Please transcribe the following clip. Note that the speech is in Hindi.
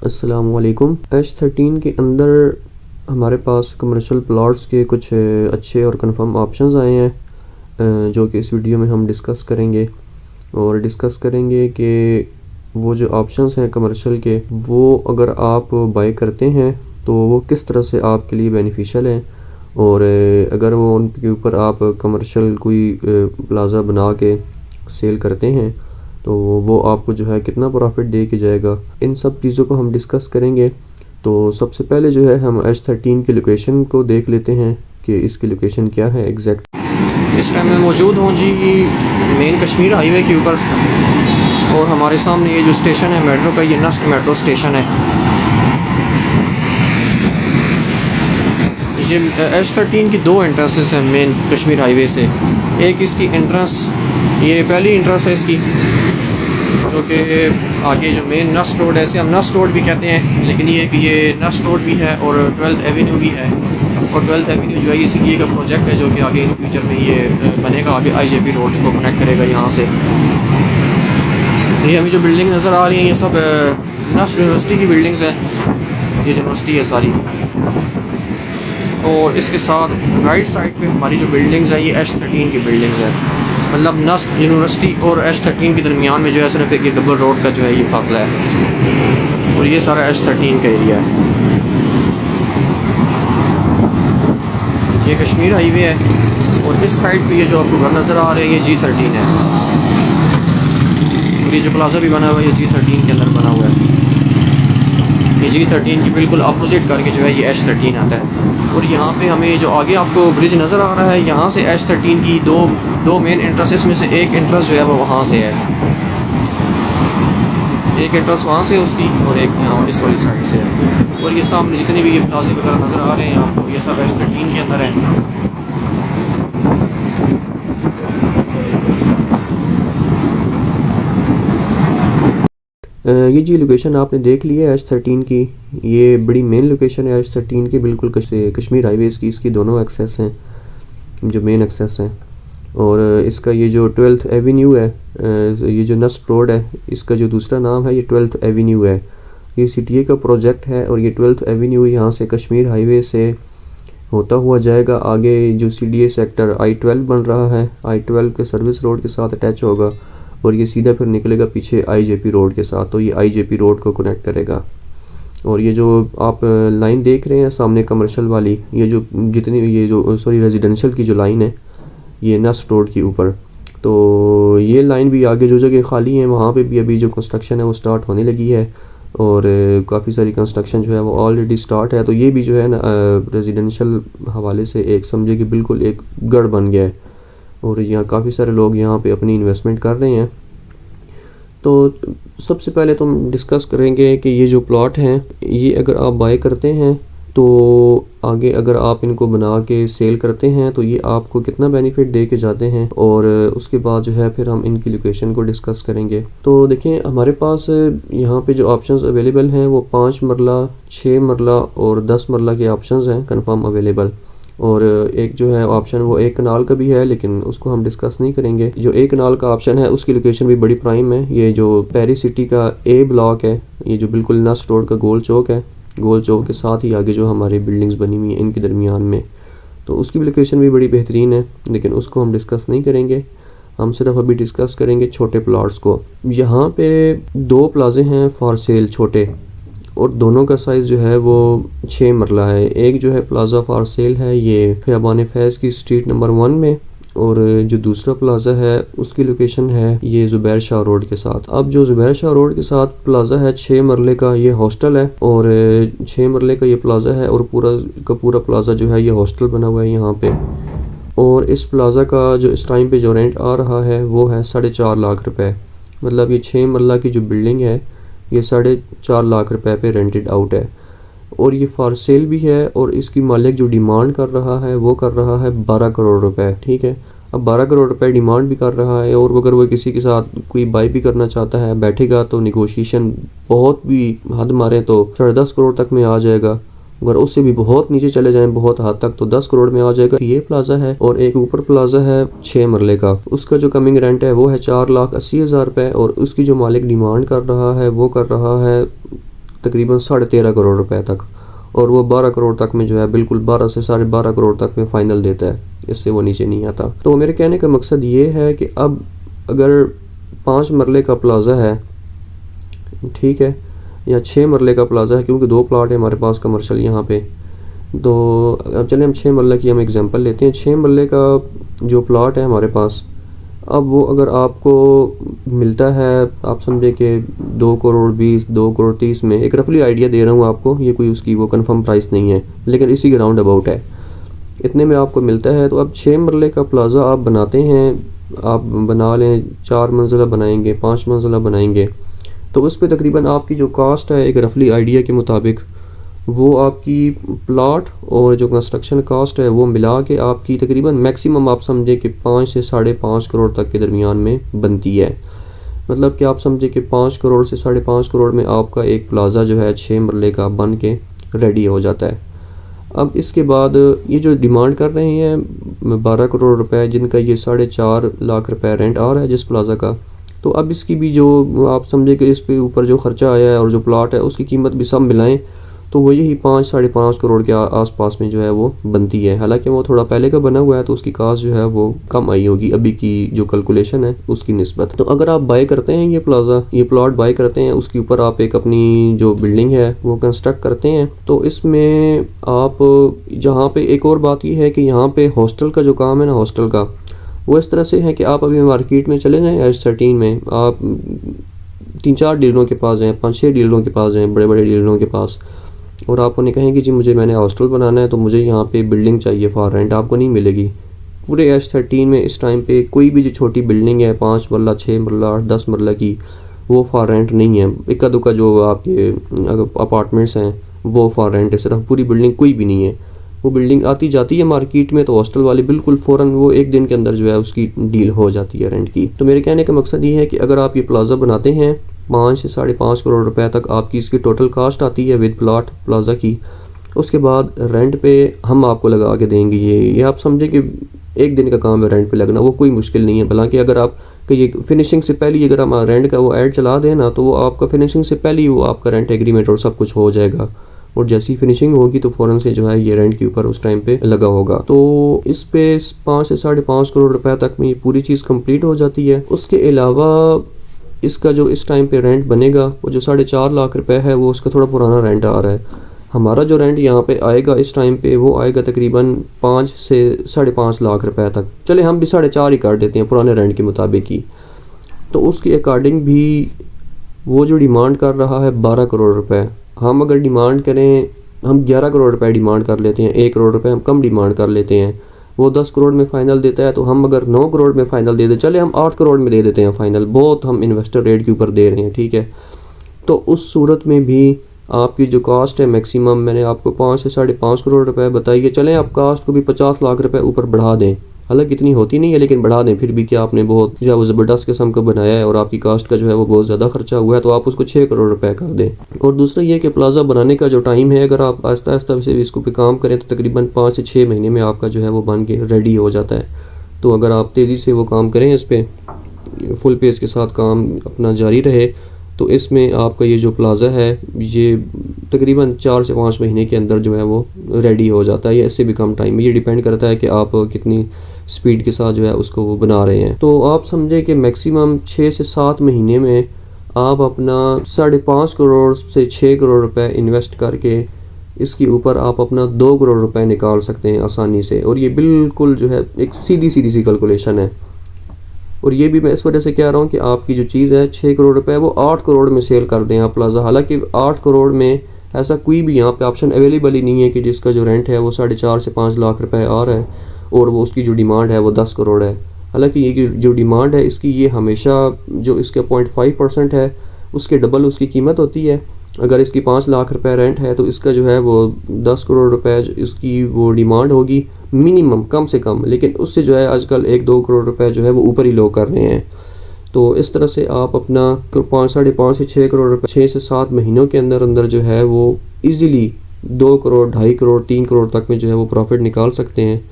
अस्सलामुअलैकुम। H13 के अंदर हमारे पास कमर्शियल प्लॉट्स के कुछ अच्छे और कंफर्म ऑप्शंस आए हैं जो कि इस वीडियो में हम डिस्कस करेंगे कि वो जो ऑप्शंस हैं कमर्शियल के, वो अगर आप बाय करते हैं तो वो किस तरह से आपके लिए बेनिफिशियल हैं, और अगर वो उनके ऊपर आप कमर्शियल कोई प्लाज़ा बना के सेल करते हैं तो वो आपको जो है कितना प्रॉफिट दे के जाएगा। इन सब चीज़ों को हम डिस्कस करेंगे। तो सबसे पहले जो है हम H13 की लोकेशन को देख लेते हैं कि इसकी लोकेशन क्या है एग्जैक्ट। इस टाइम मैं मौजूद हूँ जी मेन कश्मीर हाईवे के ऊपर, और हमारे सामने ये जो स्टेशन है मेट्रो का, ये नस्ट मेट्रो स्टेशन है। ये H13 की दो एंट्रेंसेस हैं मेन कश्मीर हाईवे से। एक इसकी एंट्रेंस, ये पहली एंट्रेंस है इसकी, जो कि आगे जो मेन नस्ट रोड है, इसे हम नस्ट रोड भी कहते हैं, लेकिन ये नस्ट रोड भी है और 12th एवेन्यू भी है। और 12th एवेन्यू जो है ये CDA का प्रोजेक्ट है जो कि आगे इन फ्यूचर में ये बनेगा, आगे IJP रोड को कनेक्ट करेगा यहाँ से। ये हमें जो बिल्डिंग नज़र आ रही हैं ये सब नस्ट यूनिवर्सिटी की बिल्डिंग्स हैं, ये यूनिवर्सिटी है सारी। और इसके साथ राइट साइड पे हमारी जो बिल्डिंग्स है ये H13 की बिल्डिंग्स है। मतलब नस्ट यूनिवर्सिटी और H13 के दरमियान में जो है सिर्फ एक डबल रोड का जो है ये फासला है, और ये सारा H13 का एरिया है। ये कश्मीर हाईवे है, और इस साइड पे ये जो आपको घर नज़र आ रहे हैं ये G13 है, और ये जो प्लाजा भी बना हुआ है ये G13 के अंदर बना हुआ है। ये G13 की बिल्कुल अपोजिट करके जो है ये H13 आता है। और यहाँ पे हमें जो आगे आपको ब्रिज नज़र आ रहा है, यहाँ से H13 की दो मेन इंट्रेंस में से एक इंट्रेंस जो है वो वहाँ से है, एक इंट्रेंस वहाँ से उसकी, और एक यहाँ इस वाली साइड से है। और ये सामने जितने भी ये प्लाजे वगैरह नज़र आ रहे हैं आपको, ये सब H13 के अंदर है। ये जी लोकेशन आपने देख ली है H13 की, ये बड़ी मेन लोकेशन है H13 की, बिल्कुल कश्मीर हाईवेज़ की इसकी दोनों एक्सेस हैं, जो मेन एक्सेस हैं। और इसका ये जो 12th एवेन्यू है, ये जो नस्ट रोड है, इसका जो दूसरा नाम है ये 12th एवेन्यू है। ये CTA का प्रोजेक्ट है, और ये 12th एवेन्यू यहाँ से कश्मीर हाईवे से होता हुआ जाएगा आगे जो CDA सेक्टर I-12 बन रहा है, I-12 के सर्विस रोड के साथ अटैच होगा, और ये सीधा फिर निकलेगा पीछे IJP रोड के साथ, तो ये IJP रोड को कनेक्ट करेगा। और ये जो आप लाइन देख रहे हैं सामने कमर्शियल वाली, ये जो जितनी रेजिडेंशियल की जो लाइन है ये नस्ट रोड के ऊपर, तो ये लाइन भी आगे जो जगह खाली है वहाँ पे भी अभी जो कंस्ट्रक्शन है वो स्टार्ट होने लगी है, और काफ़ी सारी कंस्ट्रक्शन जो है वो ऑलरेडी स्टार्ट है। तो ये भी जो है ना रेजिडेंशियल हवाले से एक समझे कि बिल्कुल एक गढ़ बन गया है, और यहाँ काफ़ी सारे लोग यहाँ पे अपनी इन्वेस्टमेंट कर रहे हैं। तो सबसे पहले तो हम डिस्कस करेंगे कि ये जो प्लॉट हैं ये अगर आप बाय करते हैं तो आगे अगर आप इनको बना के सेल करते हैं तो ये आपको कितना बेनिफिट दे के जाते हैं, और उसके बाद जो है फिर हम इनकी लोकेशन को डिस्कस करेंगे। तो देखें हमारे पास यहाँ पे जो ऑप्शंस अवेलेबल हैं वो 5 मरला, 6 मरला और 10 मरला के ऑप्शंस हैं कंफर्म अवेलेबल। और एक जो है ऑप्शन वो 1 कनाल का भी है, लेकिन उसको हम डिस्कस नहीं करेंगे। जो 1 कनाल का ऑप्शन है उसकी लोकेशन भी बड़ी प्राइम है। ये जो पेरिस सिटी का A ब्लॉक है, ये जो बिल्कुल नस्ट रोड का गोल चौक है, गोल चौक के साथ ही आगे जो हमारी बिल्डिंग्स बनी हुई हैं इनके दरमियान में, तो उसकी भी लोकेशन भी बड़ी बेहतरीन है, लेकिन उसको हम डिस्कस नहीं करेंगे। हम सिर्फ अभी डिस्कस करेंगे छोटे प्लॉट्स को। यहाँ पे 2 प्लाजे हैं फॉर सेल छोटे, और दोनों का साइज़ जो है वो 6 मरला है। एक जो है प्लाज़ा फॉर सेल है ये फ़याबान फैज़ की स्ट्रीट नंबर 1 में, और जो दूसरा प्लाज़ा है उसकी लोकेशन है ये ज़ुबैर शाह रोड के साथ। अब जो ज़ुबैर शाह रोड के साथ प्लाज़ा है 6 मरले का, ये हॉस्टल है, और 6 मरले का ये प्लाज़ा है, और पूरा प्लाज़ा जो है ये हॉस्टल बना हुआ है यहाँ पे। और इस प्लाज़ा का जो इस टाइम पे जो रेंट आ रहा है वो है 4.5 लाख रुपए। मतलब ये 6 मरला की जो बिल्डिंग है ये 4.5 लाख रुपए पे रेंटेड आउट है, और ये फॉर सेल भी है। और इसकी मालिक जो डिमांड कर रहा है वो कर रहा है 12 करोड़ रुपए। ठीक है, अब 12 करोड़ रुपए डिमांड भी कर रहा है, और अगर वो किसी के साथ कोई बाई भी करना चाहता है बैठेगा तो निगोशिएशन बहुत भी हद मारे तो 10.5 करोड़ तक में आ जाएगा। अगर उससे भी बहुत नीचे चले जाएं बहुत हद तक तो 10 करोड़ में आ जाएगा। ये प्लाजा है, और एक ऊपर प्लाजा है 6 मरले का, उसका जो कमिंग रेंट है वो है 4,80,000 रुपए, और उसकी जो मालिक डिमांड कर रहा है वो कर रहा है तकरीबन 13.5 करोड़ रुपए तक, और वो 12 करोड़ तक में जो है बिल्कुल 12 से 12.5 करोड़ तक में फ़ाइनल देता है, इससे वो नीचे नहीं आता। तो मेरे कहने का मकसद ये है कि अब अगर 5 मरले का प्लाज़ा है, ठीक है, या 6 मरले का प्लाज़ा है, क्योंकि 2 प्लाट है हमारे पास कमर्शियल यहाँ पे, तो अब चलें हम 6 मरले की हम एग्जांपल लेते हैं। 6 मरले का जो प्लाट है हमारे पास, अब वो अगर आपको मिलता है, आप समझे कि 2 करोड़ 20, 2 करोड़ 30 में, एक रफली आइडिया दे रहा हूँ आपको, ये कोई उसकी वो कंफर्म प्राइस नहीं है, लेकिन इसी के राउंड अबाउट है, इतने में आपको मिलता है। तो अब 6 मरले का प्लाज़ा आप बनाते हैं, आप बना लें, 4 मंजिला बनाएंगे, 5 मंजिला बनाएंगे, तो उस पर तकरीबन आपकी जो कास्ट है एक रफली आइडिया के मुताबिक, वो आपकी प्लाट और जो कंस्ट्रक्शन कास्ट है वो मिला के आपकी तकरीबन मैक्सिमम आप समझे कि 5 से 5.5 करोड़ तक के दरमियान में बनती है। मतलब कि आप समझे कि 5 करोड़ से 5.5 करोड़ में आपका एक प्लाज़ा जो है 6 मरले का बन के रेडी हो जाता है। अब इसके बाद ये जो डिमांड कर रहे हैं 12 करोड़ रुपए, जिनका ये 4.5 लाख रुपए रेंट आ रहा है जिस प्लाज़ा का, तो अब इसकी भी जो आप समझे कि इस पे ऊपर जो ख़र्चा आया है और जो प्लाट है उसकी कीमत भी सब मिलाएं तो वो यही 5-5.5 करोड़ के आसपास में जो है वो बनती है। हालांकि वो थोड़ा पहले का बना हुआ है तो उसकी कास्ट जो है वो कम आई होगी अभी की जो कैलकुलेशन है उसकी निस्बत। तो अगर आप बाय करते हैं ये प्लाज़ा, ये प्लॉट बाय करते हैं, उसके ऊपर आप एक अपनी जो बिल्डिंग है वो कंस्ट्रक्ट करते हैं, तो इसमें आप जहाँ पे एक और बात ये है कि यहाँ पे हॉस्टल का जो काम है ना, हॉस्टल का वो इस तरह से है कि आप अभी मार्केट में चले जाएँ, H13 में आप 3-4 डीलरों के पास जाएँ, 5-6 डीलरों के पास जाएँ, बड़े बड़े डीलरों के पास, और आप उन्हें कहें कि जी मैंने हॉस्टल बनाना है तो मुझे यहाँ पे बिल्डिंग चाहिए फॉर रेंट, आपको नहीं मिलेगी। पूरे H13 में इस टाइम पे कोई भी जो छोटी बिल्डिंग है 5 मरला 6 मरला 8 10 मरला की वो फॉर रेंट नहीं है। इक्का दुक्का जो आपके अपार्टमेंट्स हैं वो फॉर रेंट है, सिर्फ पूरी बिल्डिंग कोई भी नहीं है। वो बिल्डिंग आती जाती है मार्केट में तो हॉस्टल वाले बिल्कुल फ़ौरन वो एक दिन के अंदर जो है उसकी डील हो जाती है रेंट की। तो मेरे कहने का मकसद ये है कि अगर आप ये प्लाज़ा बनाते हैं 5 से 5.5 करोड़ रुपए तक आपकी इसकी टोटल कास्ट आती है विद प्लाट प्लाज़ा की, उसके बाद रेंट पे हम आपको लगा के देंगे। ये आप समझे कि एक दिन का काम है रेंट पे लगना, वो कोई मुश्किल नहीं है। हालांकि अगर आप कि ये फिनिशिंग से पहले अगर हम रेंट का वो ऐड चला दें ना, तो वो आपका फिनिशिंग से पहले ही वो आपका रेंट एग्रीमेंट और सब कुछ हो जाएगा, और जैसी फिनिशिंग होगी तो फ़ौरन से जो है ये रेंट के ऊपर उस टाइम पे लगा होगा। तो इस पे 5 से 5.5 करोड़ रुपए तक में ये पूरी चीज़ कंप्लीट हो जाती है। उसके अलावा इसका जो इस टाइम पे रेंट बनेगा वो जो 4.5 लाख रुपए है वो उसका थोड़ा पुराना रेंट आ रहा है। हमारा जो रेंट यहाँ पे आएगा इस टाइम पे वो आएगा तकरीबन 5 से 5.5 लाख रुपए तक, चले हम भी 4.5 ही कर देते हैं पुराने रेंट के मुताबिक ही। तो उसके अकॉर्डिंग भी वो जो डिमांड कर रहा है 12 करोड़ रुपए, हम अगर डिमांड करें, हम 11 करोड़ रुपए डिमांड कर लेते हैं, 1 करोड़ रुपए हम कम डिमांड कर लेते हैं, वो 10 करोड़ में फ़ाइनल देता है, तो हम अगर 9 करोड़ में फ़ाइनल दे दें, चले हम 8 करोड़ में दे देते हैं फ़ाइनल, बहुत हम इन्वेस्टर रेट के ऊपर दे रहे हैं, ठीक है। तो उस सूरत में भी आपकी जो कास्ट है मैक्सिमम मैंने आपको 5 से 5.5 करोड़ रुपए बताई है, चलें आप कास्ट को भी 50 लाख रुपए ऊपर बढ़ा दें, हालांकि इतनी होती नहीं है लेकिन बढ़ा दें, फिर भी क्या आपने बहुत जो है वो ज़बरदस्त किस्म का बनाया है और आपकी कास्ट का जो है वो बहुत ज़्यादा खर्चा हुआ है, तो आप उसको 6 करोड़ रुपए कर दें। और दूसरा ये कि प्लाज़ा बनाने का जो टाइम है, अगर आप आहिस्ता आहिस्ता से इसको पे काम करें तो तकरीबन 5 से 6 महीने में आपका जो है वो बन के रेडी हो जाता है। तो अगर आप तेज़ी से वो काम करें, इस पर फुल पेस के साथ काम अपना जारी रहे, तो इसमें आपका ये जो प्लाज़ा है ये तकरीबन 4 से 5 महीने के अंदर जो है वो रेडी हो जाता है, या इससे भी कम टाइम में, ये डिपेंड करता है कि आप कितनी स्पीड के साथ जो है उसको वो बना रहे हैं। तो आप समझे कि मैक्सिमम 6 से 7 महीने में आप अपना 5.5 करोड़ से 6 करोड़ रुपए इन्वेस्ट करके इसके ऊपर आप अपना 2 करोड़ रुपए निकाल सकते हैं आसानी से। और ये बिल्कुल जो है एक सीधी सी कैलकुलेशन है, और ये भी मैं इस वजह से कह रहा हूँ कि आपकी जो चीज़ है 6 करोड़ रुपए वो 8 करोड़ में सेल कर दें आप प्लाज़ा। हालांकि 8 करोड़ में ऐसा कोई भी यहाँ पे ऑप्शन अवेलेबल ही नहीं है कि जिसका जो रेंट है वो 4.5 से 5 लाख रुपए आ रहा है और वो उसकी जो डिमांड है वो 10 करोड़ है। हालांकि ये जो डिमांड है इसकी ये हमेशा जो इसके 0.5% है उसके डबल उसकी कीमत होती है। अगर इसकी 5 लाख रुपए रेंट है तो इसका जो है वो 10 करोड़ रुपए इसकी वो डिमांड होगी मिनिमम, कम से कम, लेकिन उससे जो है आजकल 1-2 करोड़ रुपए जो है वो ऊपर ही लोग कर रहे हैं। तो इस तरह से आप अपना 5-5.5 से 6 करोड़ रुपए 6 से 7 महीनों के अंदर अंदर जो है वो ईज़िली 2 करोड़ 2.5 करोड़ 3 करोड़ तक में जो है वो प्रॉफिट निकाल सकते हैं।